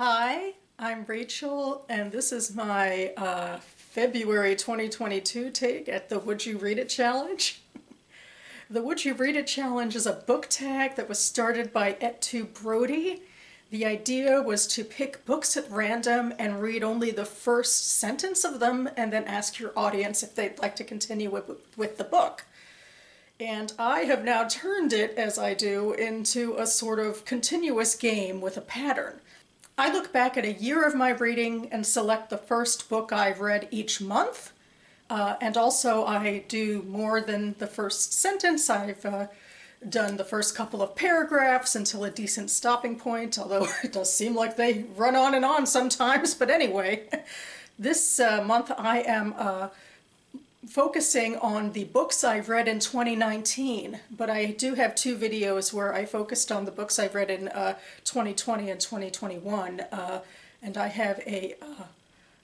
Hi, I'm Rachel, and this is my February 2022 take at the Would You Read It Challenge. The Would You Read It Challenge is a book tag that was started by Et2 Brody. The idea was to pick books at random and read only the first sentence of them and then ask your audience if they'd like to continue with the book. And I have now turned it, as I do, into a sort of continuous game with a pattern. I look back at a year of my reading and select the first book I've read each month. And also I do more than the first sentence. I've done the first couple of paragraphs until a decent stopping point, although it does seem like they run on and on sometimes. But anyway, this month I am focusing on the books I've read in 2019, but I do have two videos where I focused on the books I've read in 2020 and 2021, and I have a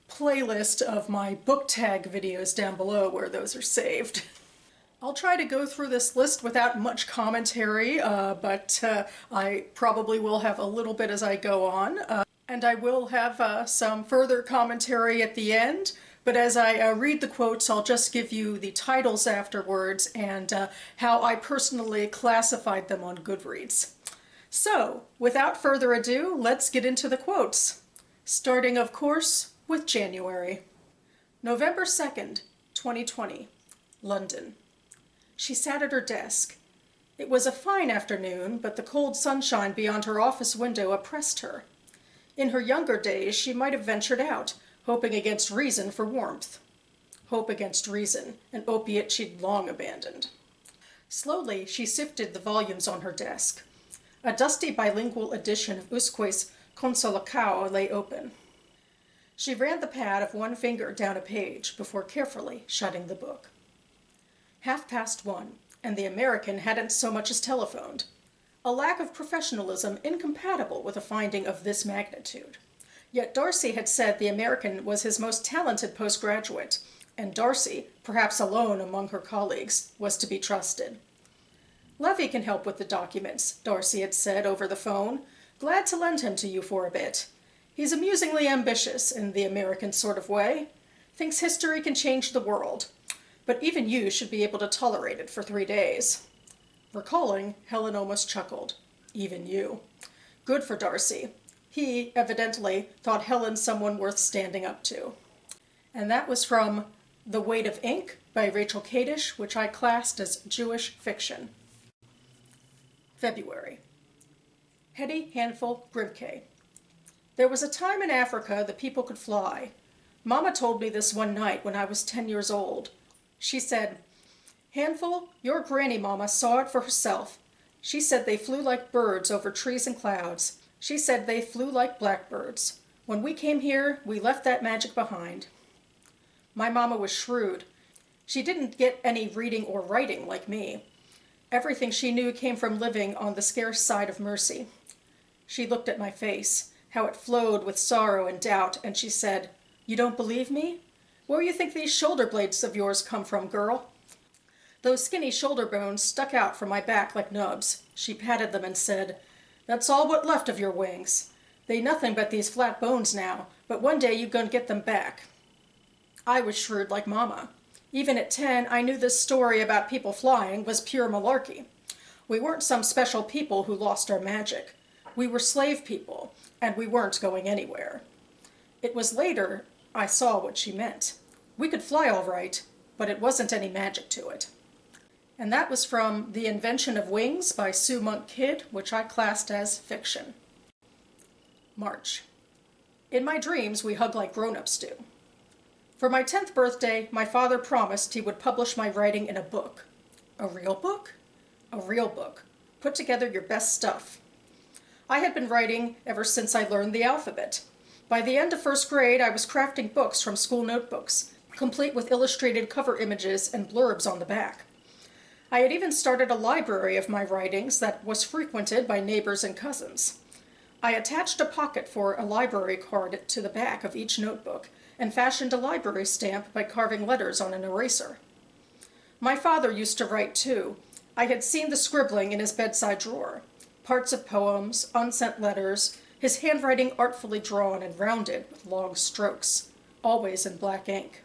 playlist of my book tag videos down below where those are saved. I'll try to go through this list without much commentary, but I probably will have a little bit as I go on, and I will have some further commentary at the end. But as I read the quotes, I'll just give you the titles afterwards and how I personally classified them on Goodreads. So, without further ado, let's get into the quotes. Starting, of course, with January. November 2nd, 2020, London. She sat at her desk. It was a fine afternoon, but the cold sunshine beyond her office window oppressed her. In her younger days, she might have ventured out, hoping against reason for warmth. Hope against reason, an opiate she'd long abandoned. Slowly, she sifted the volumes on her desk. A dusty bilingual edition of Usque's Consolacao lay open. She ran the pad of one finger down a page before carefully shutting the book. 1:30, and the American hadn't so much as telephoned. A lack of professionalism incompatible with a finding of this magnitude. Yet Darcy had said the American was his most talented postgraduate, and Darcy, perhaps alone among her colleagues, was to be trusted. Levy can help with the documents, Darcy had said over the phone. Glad to lend him to you for a bit. He's amusingly ambitious in the American sort of way. Thinks history can change the world. But even you should be able to tolerate it for 3 days. Recalling, Helen almost chuckled. Even you. Good for Darcy. He, evidently, thought Helen someone worth standing up to. And that was from The Weight of Ink by Rachel Kadish, which I classed as Jewish fiction. February. Heady, Handful, Grimke. There was a time in Africa that people could fly. Mama told me this one night when I was 10 years old. She said, "Handful, your granny mama saw it for herself. She said they flew like birds over trees and clouds. She said they flew like blackbirds. When we came here, we left that magic behind." My mama was shrewd. She didn't get any reading or writing like me. Everything she knew came from living on the scarce side of mercy. She looked at my face, how it flowed with sorrow and doubt, and she said, "You don't believe me? Where do you think these shoulder blades of yours come from, girl?" Those skinny shoulder bones stuck out from my back like nubs. She patted them and said, "That's all what left of your wings. They nothing but these flat bones now, but one day you gonna get them back." I was shrewd like Mama. Even at 10, I knew this story about people flying was pure malarkey. We weren't some special people who lost our magic. We were slave people, and we weren't going anywhere. It was later I saw what she meant. We could fly all right, but it wasn't any magic to it. And that was from The Invention of Wings by Sue Monk Kidd, which I classed as fiction. March. In my dreams, we hug like grown-ups do. For my 10th birthday, my father promised he would publish my writing in a book. A real book? A real book. Put together your best stuff. I had been writing ever since I learned the alphabet. By the end of first grade, I was crafting books from school notebooks, complete with illustrated cover images and blurbs on the back. I had even started a library of my writings that was frequented by neighbors and cousins. I attached a pocket for a library card to the back of each notebook and fashioned a library stamp by carving letters on an eraser. My father used to write too. I had seen the scribbling in his bedside drawer. Parts of poems, unsent letters, his handwriting artfully drawn and rounded with long strokes, always in black ink.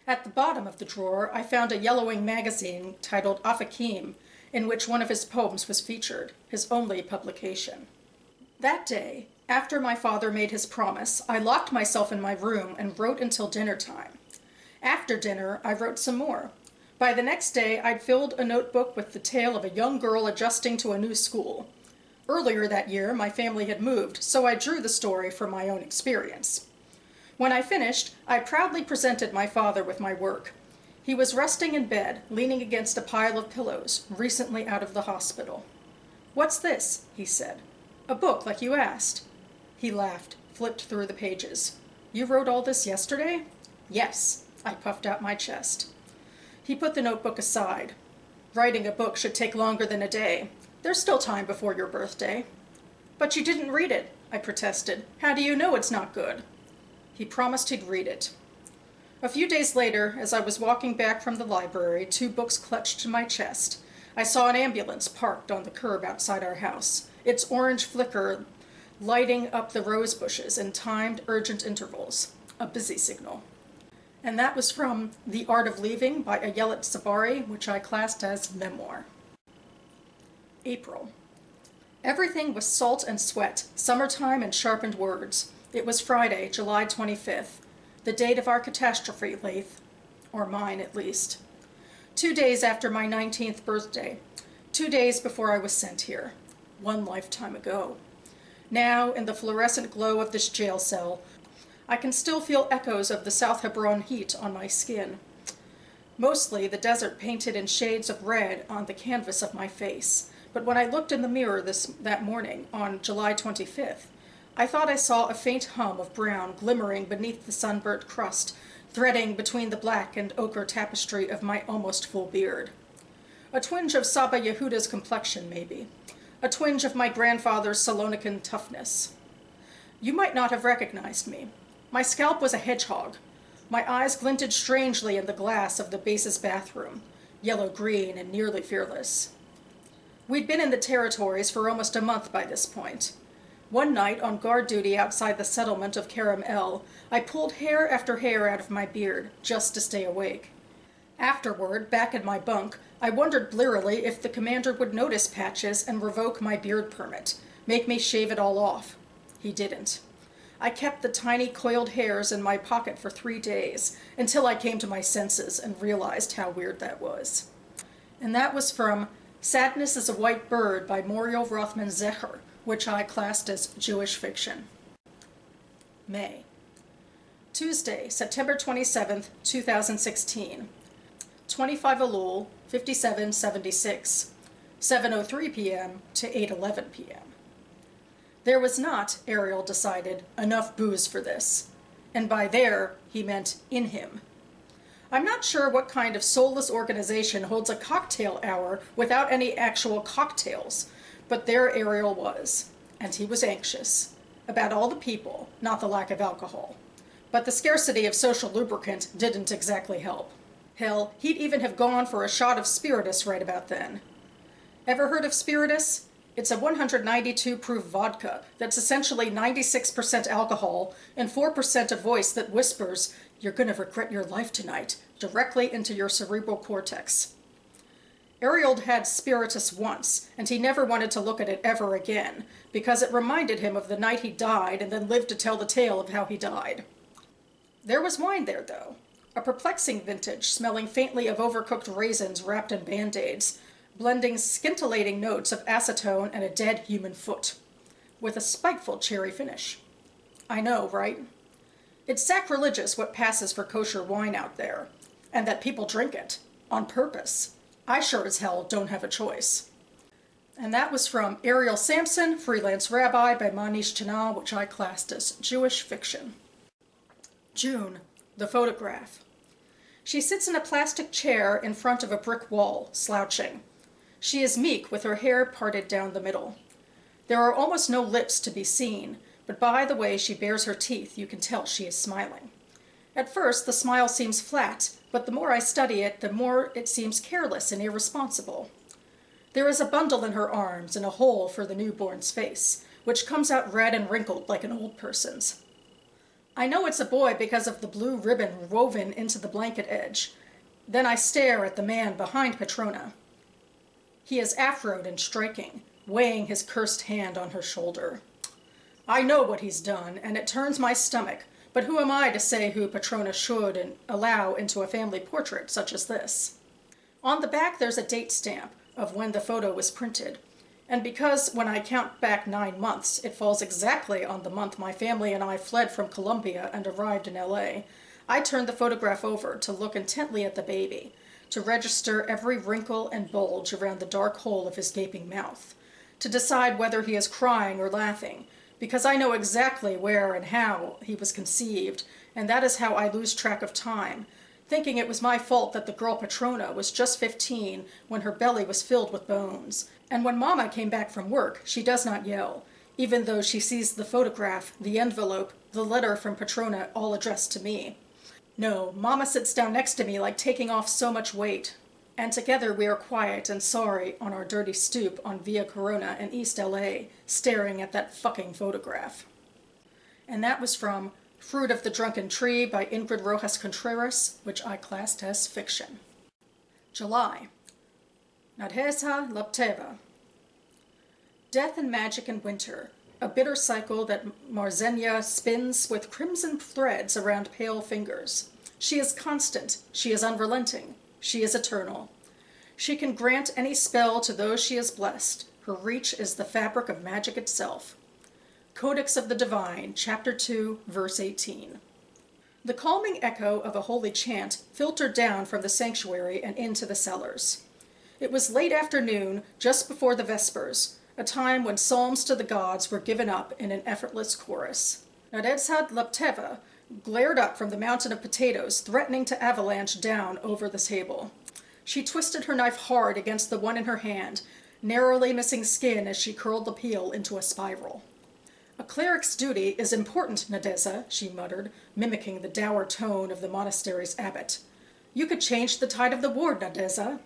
At the bottom of the drawer, I found a yellowing magazine titled Afakim, in which one of his poems was featured, his only publication. That day, after my father made his promise, I locked myself in my room and wrote until dinner time. After dinner, I wrote some more. By the next day, I'd filled a notebook with the tale of a young girl adjusting to a new school. Earlier that year, my family had moved, so I drew the story from my own experience. When I finished, I proudly presented my father with my work. He was resting in bed, leaning against a pile of pillows, recently out of the hospital. "What's this?" he said. "A book, like you asked." He laughed, flipped through the pages. "You wrote all this yesterday?" "Yes." I puffed out my chest. He put the notebook aside. "Writing a book should take longer than a day. There's still time before your birthday." "But you didn't read it," I protested. "How do you know it's not good?" He promised he'd read it. A few days later, as I was walking back from the library, 2 books clutched to my chest, I saw an ambulance parked on the curb outside our house, its orange flicker lighting up the rose bushes in timed, urgent intervals, a busy signal. And that was from The Art of Leaving by Ayelet Sabari, which I classed as memoir. April. Everything was salt and sweat, summertime and sharpened words. It was Friday, July 25th, the date of our catastrophe, Laith, or mine at least. 2 days after my 19th birthday, 2 days before I was sent here, 1 lifetime ago. Now, in the fluorescent glow of this jail cell, I can still feel echoes of the South Hebron heat on my skin. Mostly the desert painted in shades of red on the canvas of my face, but when I looked in the mirror that morning, on July 25th, I thought I saw a faint hum of brown glimmering beneath the sunburnt crust, threading between the black and ochre tapestry of my almost full beard. A twinge of Saba Yehuda's complexion, maybe. A twinge of my grandfather's Salonican toughness. You might not have recognized me. My scalp was a hedgehog. My eyes glinted strangely in the glass of the base's bathroom, yellow-green and nearly fearless. We'd been in the territories for almost a month by this point. One night, on guard duty outside the settlement of Karam El, I pulled hair after hair out of my beard, just to stay awake. Afterward, back in my bunk, I wondered blearily if the commander would notice patches and revoke my beard permit, make me shave it all off. He didn't. I kept the tiny coiled hairs in my pocket for 3 days, until I came to my senses and realized how weird that was. And that was from Sadness is a White Bird by Muriel Rothman Zecher, which I classed as Jewish fiction. May. Tuesday, September 27th, 2016. 25 Elul, 5776, 7:03 p.m. to 8:11 p.m. There was not, Ariel decided, enough booze for this. And by there, he meant in him. I'm not sure what kind of soulless organization holds a cocktail hour without any actual cocktails, but there Ariel was, and he was anxious. About all the people, not the lack of alcohol. But the scarcity of social lubricant didn't exactly help. Hell, he'd even have gone for a shot of spiritus right about then. Ever heard of spiritus? It's a 192 proof vodka that's essentially 96% alcohol and 4% a voice that whispers, "You're gonna regret your life tonight," directly into your cerebral cortex. Ariel had spiritus once, and he never wanted to look at it ever again, because it reminded him of the night he died and then lived to tell the tale of how he died. There was wine there, though. A perplexing vintage, smelling faintly of overcooked raisins wrapped in Band-Aids, blending scintillating notes of acetone and a dead human foot, with a spiteful cherry finish. I know, right? It's sacrilegious what passes for kosher wine out there, and that people drink it, on purpose. I sure as hell don't have a choice. And that was from Ariel Sampson, Freelance Rabbi by Manish Chana, which I classed as Jewish fiction. June, the photograph. She sits in a plastic chair in front of a brick wall, slouching. She is meek with her hair parted down the middle. There are almost no lips to be seen, but by the way she bares her teeth, you can tell she is smiling. At first, the smile seems flat, but the more I study it, the more it seems careless and irresponsible. There is a bundle in her arms and a hole for the newborn's face, which comes out red and wrinkled like an old person's. I know it's a boy because of the blue ribbon woven into the blanket edge. Then I stare at the man behind Petrona. He is afroed and striking, weighing his cursed hand on her shoulder. I know what he's done, and it turns my stomach, but who am I to say who Petrona should and allow into a family portrait such as this? On the back there's a date stamp of when the photo was printed, and because when I count back 9 months, it falls exactly on the month my family and I fled from Colombia and arrived in LA, I turned the photograph over to look intently at the baby, to register every wrinkle and bulge around the dark hole of his gaping mouth, to decide whether he is crying or laughing, because I know exactly where and how he was conceived, and that is how I lose track of time, thinking it was my fault that the girl Petrona was just 15 when her belly was filled with bones. And when Mama came back from work, she does not yell, even though she sees the photograph, the envelope, the letter from Petrona all addressed to me. No, Mama sits down next to me like taking off so much weight, and together we are quiet and sorry on our dirty stoop on Via Corona in East LA, staring at that fucking photograph. And that was from Fruit of the Drunken Tree by Ingrid Rojas Contreras, which I classed as fiction. July. Nadezhda Lapteva. Death and magic in winter, a bitter cycle that Marzenia spins with crimson threads around pale fingers. She is constant, she is unrelenting, she is eternal. She can grant any spell to those she has blessed. Her reach is the fabric of magic itself. Codex of the Divine, Chapter 2, Verse 18. The calming echo of a holy chant filtered down from the sanctuary and into the cellars. It was late afternoon, just before the Vespers, a time when psalms to the gods were given up in an effortless chorus. Nadezhda Lapteva glared up from the mountain of potatoes, threatening to avalanche down over the table. She twisted her knife hard against the one in her hand, narrowly missing skin as she curled the peel into a spiral. A cleric's duty is important, Nadezhda, she muttered, mimicking the dour tone of the monastery's abbot. You could change the tide of the ward, Nadezhda.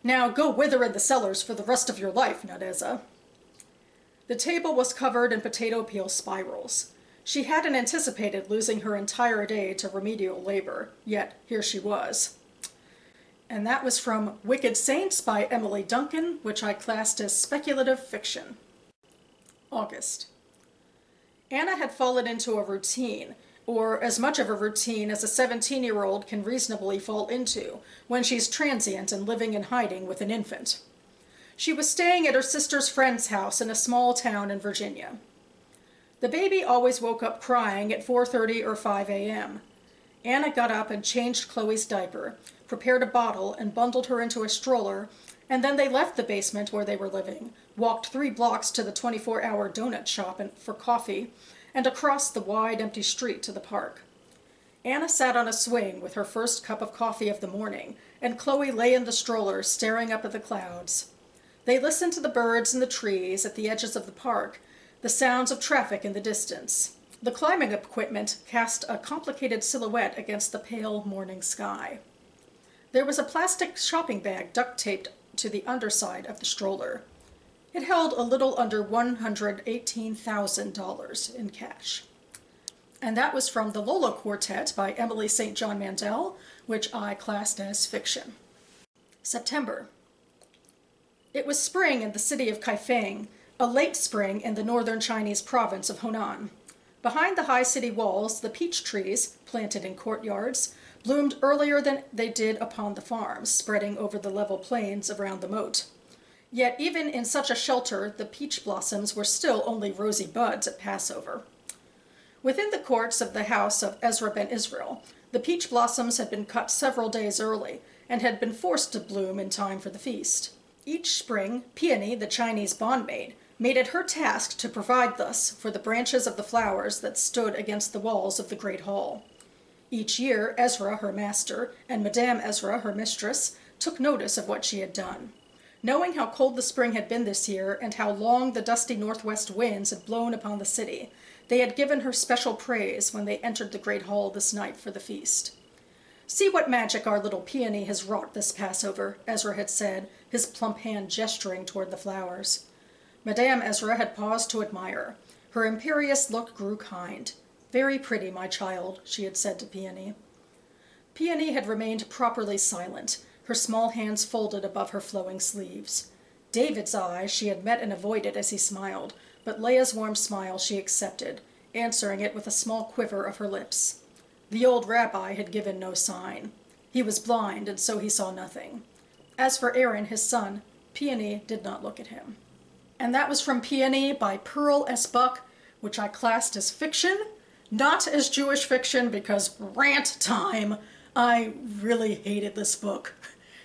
Now go wither in the cellars for the rest of your life, Nadezhda. The table was covered in potato peel spirals. She hadn't anticipated losing her entire day to remedial labor, yet here she was. And that was from Wicked Saints by Emily Duncan, which I classed as speculative fiction. August. Anna had fallen into a routine, or as much of a routine as a 17-year-old can reasonably fall into when she's transient and living in hiding with an infant. She was staying at her sister's friend's house in a small town in Virginia. The baby always woke up crying at 4:30 or 5 a.m. Anna got up and changed Chloe's diaper, prepared a bottle and bundled her into a stroller, and then they left the basement where they were living, walked 3 blocks to the 24-hour donut shop for coffee, and across the wide, empty street to the park. Anna sat on a swing with her first cup of coffee of the morning, and Chloe lay in the stroller staring up at the clouds. They listened to the birds in the trees at the edges of the park, the sounds of traffic in the distance. The climbing equipment cast a complicated silhouette against the pale morning sky. There was a plastic shopping bag duct-taped to the underside of the stroller. It held a little under $118,000 in cash. And that was from The Lola Quartet by Emily St. John Mandel, which I classed as fiction. September. It was spring in the city of Kaifeng, a late spring in the northern Chinese province of Honan. Behind the high city walls, the peach trees, planted in courtyards, bloomed earlier than they did upon the farms, spreading over the level plains around the moat. Yet even in such a shelter, the peach blossoms were still only rosy buds at Passover. Within the courts of the house of Ezra ben Israel, the peach blossoms had been cut several days early and had been forced to bloom in time for the feast. Each spring, Peony, the Chinese bondmaid, made it her task to provide thus for the branches of the flowers that stood against the walls of the great hall. Each year, Ezra, her master, and Madame Ezra, her mistress, took notice of what she had done. Knowing how cold the spring had been this year and how long the dusty northwest winds had blown upon the city, they had given her special praise when they entered the great hall this night for the feast. "See what magic our little Peony has wrought this Passover," Ezra had said, his plump hand gesturing toward the flowers. Madame Ezra had paused to admire. Her imperious look grew kind. "Very pretty, my child," she had said to Peony. Peony had remained properly silent, her small hands folded above her flowing sleeves. David's eye she had met and avoided as he smiled, but Leia's warm smile she accepted, answering it with a small quiver of her lips. The old rabbi had given no sign. He was blind, and so he saw nothing. As for Aaron, his son, Peony did not look at him. And that was from Peony by Pearl S. Buck, which I classed as fiction, not as Jewish fiction, because rant time. I really hated this book.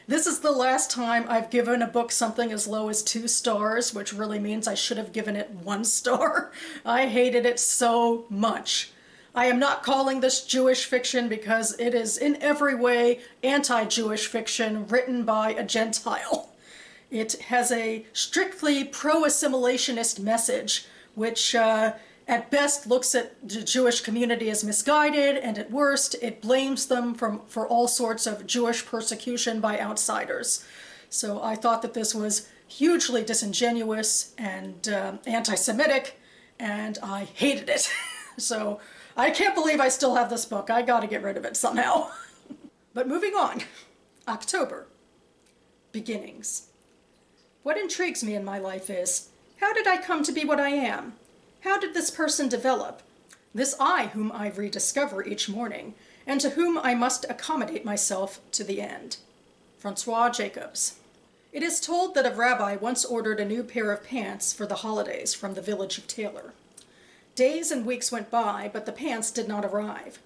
This is the last time I've given a book something as low as 2 stars, which really means I should have given it 1 star. I hated it so much. I am not calling this Jewish fiction because it is in every way anti-Jewish fiction written by a Gentile. It has a strictly pro-assimilationist message, which at best looks at the Jewish community as misguided, and at worst it blames them for all sorts of Jewish persecution by outsiders. So I thought that this was hugely disingenuous and anti-Semitic, and I hated it. So I can't believe I still have this book. I gotta get rid of it somehow. But moving on. October. Beginnings. What intrigues me in my life is, how did I come to be what I am? How did this person develop? This I whom I rediscover each morning, and to whom I must accommodate myself to the end. Francois Jacobs. It is told that a rabbi once ordered a new pair of pants for the holidays from the village of Taylor. Days and weeks went by, but the pants did not arrive.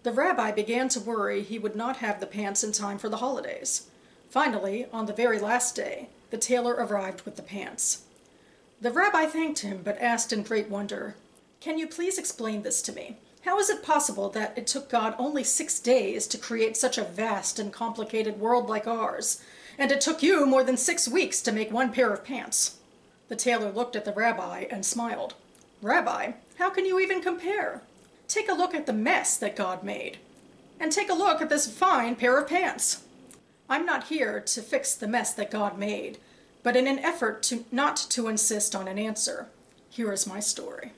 The rabbi began to worry he would not have the pants in time for the holidays. Finally, on the very last day, the tailor arrived with the pants. The rabbi thanked him, but asked in great wonder, "Can you please explain this to me? How is it possible that it took God only 6 days to create such a vast and complicated world like ours, and it took you more than 6 weeks to make 1 pair of pants?" The tailor looked at the rabbi and smiled. "Rabbi, how can you even compare? Take a look at the mess that God made, and take a look at this fine pair of pants." I'm not here to fix the mess that God made, but in an effort not to insist on an answer, here is my story.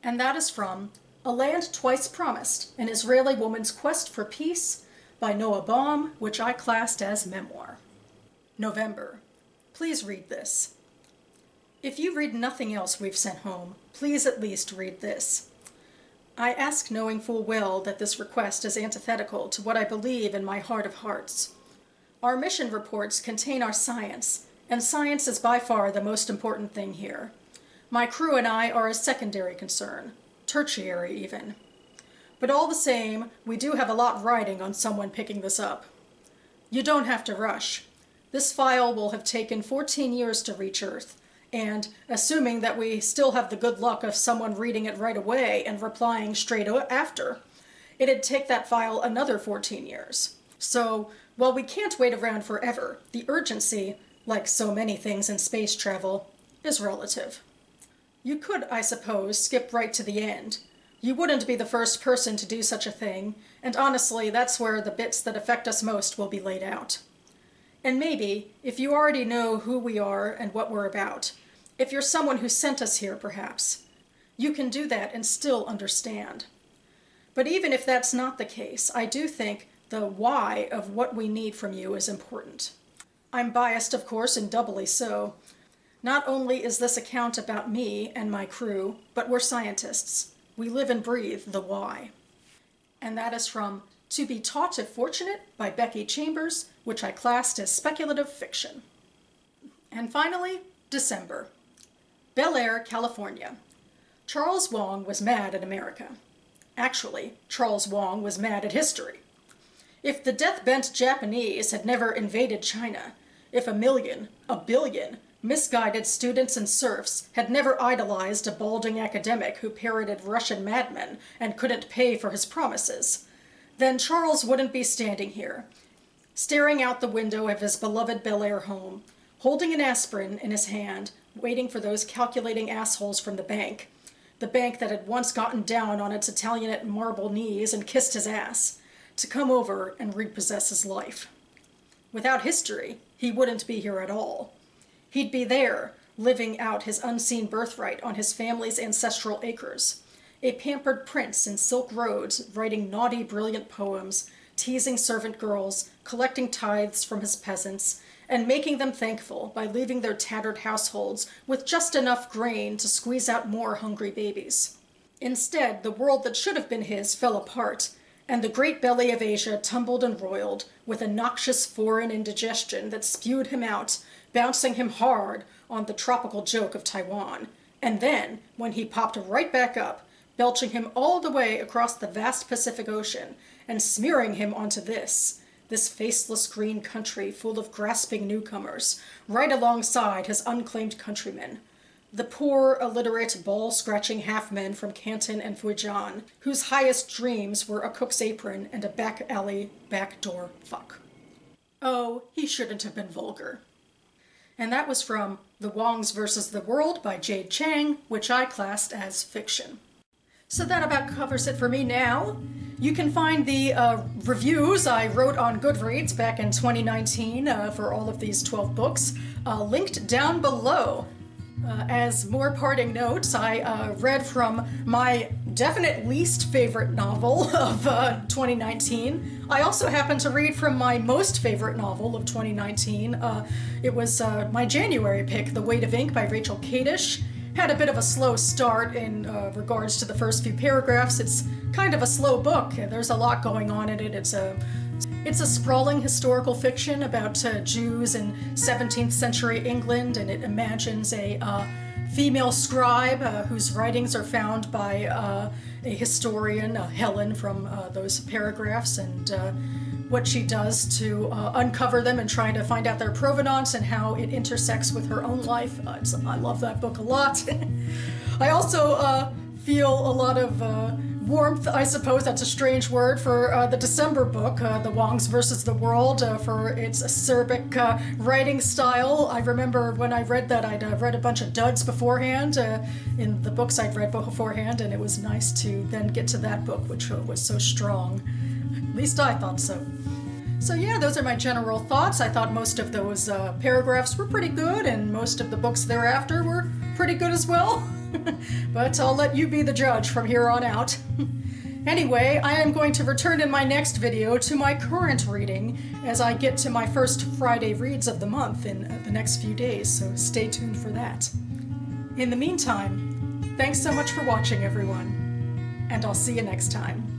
And that is from A Land Twice Promised, An Israeli Woman's Quest for Peace by Noah Baum, which I classed as memoir. November. Please read this. If you read nothing else we've sent home, please at least read this. I ask knowing full well that this request is antithetical to what I believe in my heart of hearts. Our mission reports contain our science, and science is by far the most important thing here. My crew and I are a secondary concern, tertiary even. But all the same, we do have a lot riding on someone picking this up. You don't have to rush. This file will have taken 14 years to reach Earth, and assuming that we still have the good luck of someone reading it right away and replying straight after, it'd take that file another 14 years. So, while we can't wait around forever, the urgency, like so many things in space travel, is relative. You could, I suppose, skip right to the end. You wouldn't be the first person to do such a thing, and honestly, that's where the bits that affect us most will be laid out. And maybe, if you already know who we are and what we're about, if you're someone who sent us here, perhaps, you can do that and still understand. But even if that's not the case, I do think the why of what we need from you is important. I'm biased, of course, and doubly so. Not only is this account about me and my crew, but we're scientists. We live and breathe the why. And that is from To Be Taught If Fortunate by Becky Chambers, which I classed as speculative fiction. And finally, December. Bel Air, California. Charles Wang was mad at America. Actually, Charles Wang was mad at history. If the death-bent Japanese had never invaded China, if a billion, misguided students and serfs had never idolized a balding academic who parroted Russian madmen and couldn't pay for his promises, then Charles wouldn't be standing here, staring out the window of his beloved Bel Air home, holding an aspirin in his hand, waiting for those calculating assholes from the bank that had once gotten down on its Italianate marble knees and kissed his ass, to come over and repossess his life. Without history, he wouldn't be here at all. He'd be there, living out his unseen birthright on his family's ancestral acres. A pampered prince in silk robes, writing naughty, brilliant poems, teasing servant girls, collecting tithes from his peasants, and making them thankful by leaving their tattered households with just enough grain to squeeze out more hungry babies. Instead, the world that should have been his fell apart, and the great belly of Asia tumbled and roiled, with a noxious foreign indigestion that spewed him out, bouncing him hard on the tropical joke of Taiwan. And then, when he popped right back up, belching him all the way across the vast Pacific Ocean, and smearing him onto this faceless green country full of grasping newcomers, right alongside his unclaimed countrymen, the poor, illiterate, ball-scratching half-men from Canton and Fujian, whose highest dreams were a cook's apron and a back-alley, backdoor fuck. Oh, he shouldn't have been vulgar. And that was from The Wongs vs. the World by Jade Chang, which I classed as fiction. So that about covers it for me now. You can find the reviews I wrote on Goodreads back in 2019 for all of these 12 books, linked down below. As more parting notes, I read from my definite least favorite novel of 2019. I also happened to read from my most favorite novel of 2019. It was my January pick, The Weight of Ink by Rachel Kadish. Had a bit of a slow start in regards to the first few paragraphs. It's kind of a slow book. There's a lot going on in it. It's a sprawling historical fiction about Jews in 17th century England, and it imagines a female scribe whose writings are found by a historian, Helen, from those paragraphs, and what she does to uncover them and try to find out their provenance and how it intersects with her own life. I love that book a lot. I also feel a lot of warmth, I suppose that's a strange word, for the December book, The Wongs vs. the World, for its acerbic writing style. I remember when I read that, I'd read a bunch of duds beforehand, in the books I'd read beforehand, and it was nice to then get to that book, which was so strong. At least I thought so. So yeah, those are my general thoughts. I thought most of those paragraphs were pretty good, and most of the books thereafter were pretty good as well. But I'll let you be the judge from here on out. Anyway, I am going to return in my next video to my current reading as I get to my first Friday reads of the month in the next few days, so stay tuned for that. In the meantime, thanks so much for watching, everyone, and I'll see you next time.